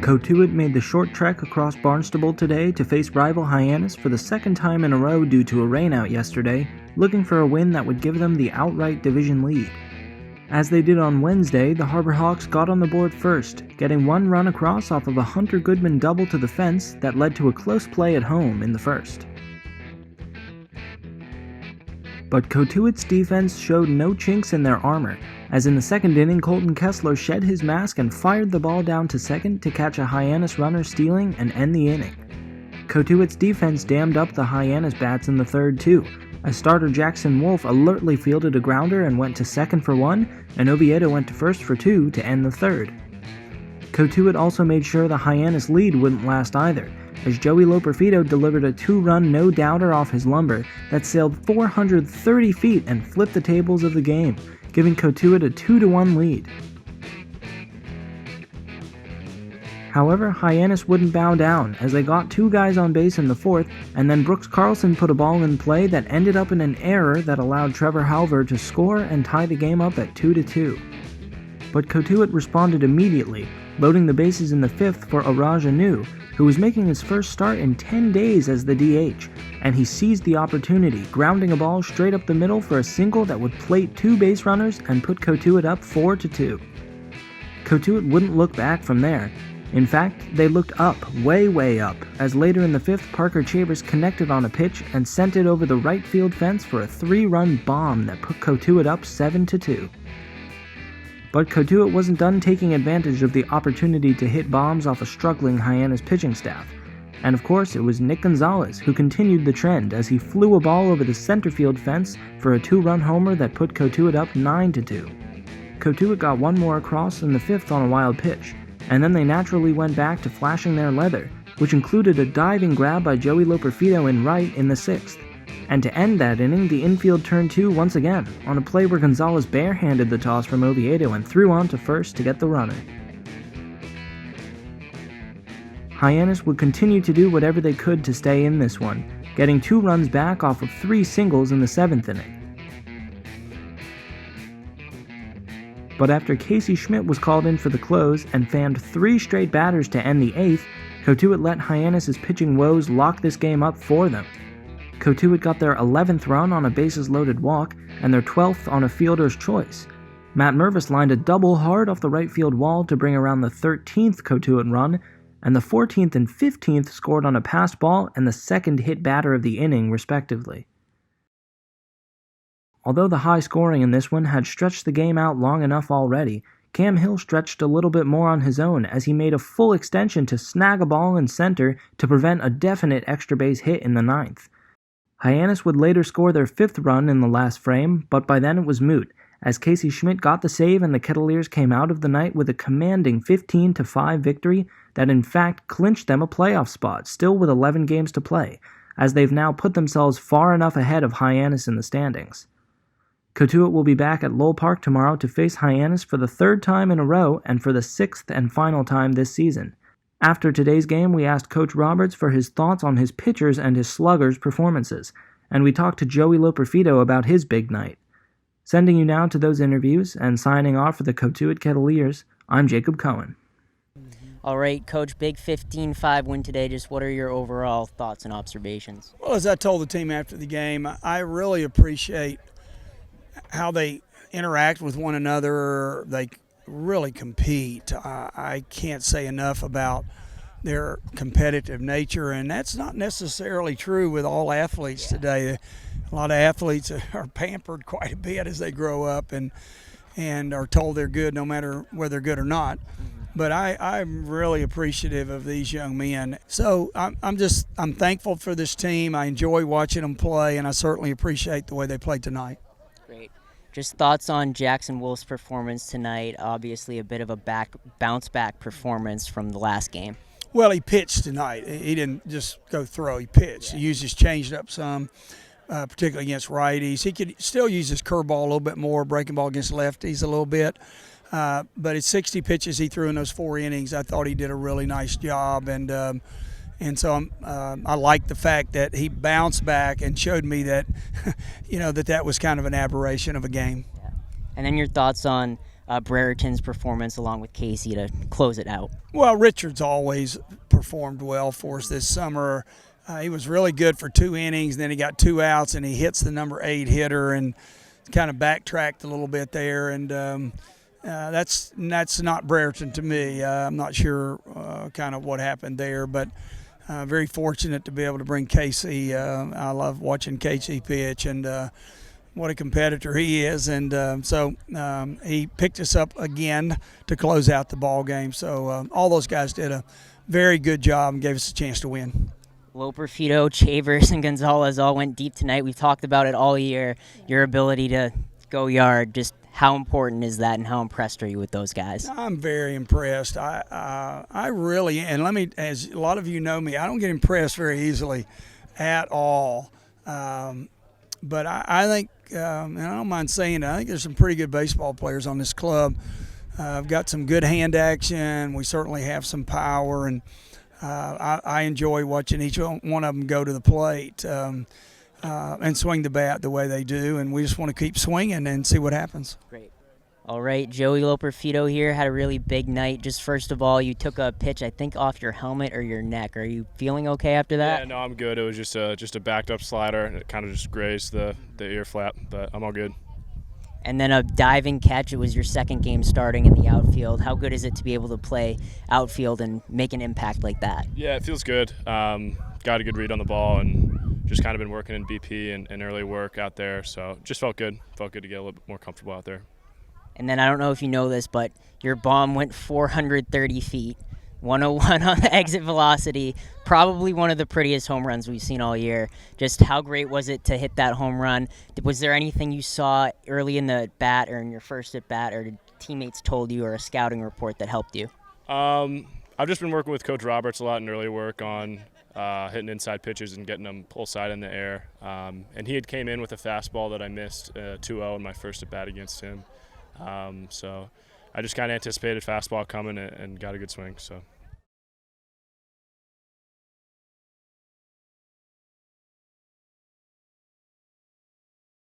Cotuit made the short trek across Barnstable today to face rival Hyannis for the second time in a row due to a rainout yesterday, looking for a win that would give them the outright division lead. As they did on Wednesday, the Harbour Hawks got on the board first, getting one run across off of a Hunter Goodman double to the fence that led to a close play at home in the first. But Cotuit's defense showed no chinks in their armor, as in the second inning Colton Kessler shed his mask and fired the ball down to second to catch a Hyannis runner stealing and end the inning. Cotuit's defense dammed up the Hyannis bats in the third too, as starter Jackson Wolf alertly fielded a grounder and went to second for one, and Oviedo went to first for two to end the third. Cotuit also made sure the Hyannis lead wouldn't last either, as Joey Loperfido delivered a two-run no-doubter off his lumber that sailed 430 feet and flipped the tables of the game, giving Cotuit a 2-1 lead. However, Hyannis wouldn't bow down as they got two guys on base in the fourth, and then Brooks Carlson put a ball in play that ended up in an error that allowed Trevor Halver to score and tie the game up at 2-2. But Cotuit responded immediately, loading the bases in the fifth for Araj Anu, who was making his first start in 10 days as the DH, and he seized the opportunity, grounding a ball straight up the middle for a single that would plate two base runners and put Cotuit up 4-2. Cotuit wouldn't look back from there. In fact, they looked up, way up, as later in the fifth Parker Chambers connected on a pitch and sent it over the right field fence for a 3-run bomb that put Cotuit up 7-2. But Cotuit wasn't done taking advantage of the opportunity to hit bombs off a struggling Hyannis pitching staff. And of course, it was Nick Gonzalez who continued the trend as he flew a ball over the center field fence for a 2-run homer that put Cotuit up 9-2. Cotuit got one more across in the fifth on a wild pitch, and then they naturally went back to flashing their leather, which included a diving grab by Joey Loperfido in right in the sixth. And to end that inning, the infield turned two once again, on a play where Gonzalez barehanded the toss from Oviedo and threw on to first to get the runner. Hyannis would continue to do whatever they could to stay in this one, getting 2 runs back off of 3 singles in the 7th inning. But after Casey Schmidt was called in for the close and fanned 3 straight batters to end the 8th, Cotuit let Hyannis' pitching woes lock this game up for them. Cotuit got their 11th run on a bases-loaded walk and their 12th on a fielder's choice. Matt Mervis lined a double hard off the right field wall to bring around the 13th Cotuit run, and the 14th and 15th scored on a passed ball and the second hit batter of the inning, respectively. Although the high scoring in this one had stretched the game out long enough already, Cam Hill stretched a little bit more on his own as he made a full extension to snag a ball in center to prevent a definite extra base hit in the 9th. Hyannis would later score their 5th run in the last frame, but by then it was moot, as Casey Schmidt got the save and the Kettleers came out of the night with a commanding 15-5 victory that in fact clinched them a playoff spot, still with 11 games to play, as they've now put themselves far enough ahead of Hyannis in the standings. Cotuit will be back at Lowell Park tomorrow to face Hyannis for the 3rd time in a row and for the 6th and final time this season. After today's game, we asked Coach Roberts for his thoughts on his pitchers and his sluggers' performances, and we talked to Joey Loperfido about his big night. Sending you now to those interviews and signing off for the Cotuit Kettleers, I'm Jacob Cohen. All right, Coach, big 15-5 win today. Just what are your overall thoughts and observations? Well, as I told the team after the game, I really appreciate how they interact with one another. They really compete. I can't say enough about their competitive nature, and that's not necessarily true with all athletes today. A lot of athletes are pampered quite a bit as they grow up and are told they're good no matter whether they're good or not. But I'm really appreciative of these young men. So I'm thankful for this team. I enjoy watching them play, and I certainly appreciate the way they played tonight. Great. Just thoughts on Jackson Wolf's performance tonight. Obviously a bit of a bounce-back performance from the last game. Well, he pitched tonight. He didn't just go throw. He pitched. He used his changeup some, particularly against righties. He could still use his curveball a little bit more, breaking ball against lefties a little bit. But it's 60 pitches he threw in those 4 innings. I thought he did a really nice job, and And so I like the fact that he bounced back and showed me that, that was kind of an aberration of a game. Yeah. And then your thoughts on Brereton's performance along with Casey to close it out. Well, Richard's always performed well for us this summer. He was really good for 2 innings, then he got 2 outs, and he hits the number 8 hitter and kind of backtracked a little bit there. And that's not Brereton to me. I'm not sure kind of what happened there, but very fortunate to be able to bring Casey. I love watching Casey pitch, and what a competitor he is. And so he picked us up again to close out the ball game. So all those guys did a very good job and gave us a chance to win. Loper, Fito, Chavers, and Gonzalez all went deep tonight. We've talked about it all year, your ability to go yard. Just how important is that, and how impressed are you with those guys? I'm very impressed. I really, and as a lot of you know me, I don't get impressed very easily at all. But I think, and I don't mind saying it, I think there's some pretty good baseball players on this club. I've got some good hand action. We certainly have some power, and I enjoy watching each one of them go to the plate and swing the bat the way they do, and we just want to keep swinging and see what happens. Great. All right, Joey Loper Fito here had a really big night. Just first of all, you took a pitch, I think, off your helmet or your neck. Are you feeling okay after that? Yeah, no, I'm good. It was just a backed up slider. It kind of just grazed the ear flap, but I'm all good. And then a diving catch. It was your second game starting in the outfield. How good is it to be able to play outfield and make an impact like that? Yeah, it feels good. Got a good read on the ball and just kind of been working in BP and early work out there. So just felt good. Felt good to get a little bit more comfortable out there. And then I don't know if you know this, but your bomb went 430 feet, 101 on the exit velocity. Probably one of the prettiest home runs we've seen all year. Just how great was it to hit that home run? Was there anything you saw early in the at-bat or in your first at-bat, or did teammates told you, or a scouting report that helped you? I've just been working with Coach Roberts a lot in early work on hitting inside pitches and getting them pull side in the air. And he had came in with a fastball that I missed 2-0 in my first at-bat against him. So I just kind of anticipated fastball coming and got a good swing. So.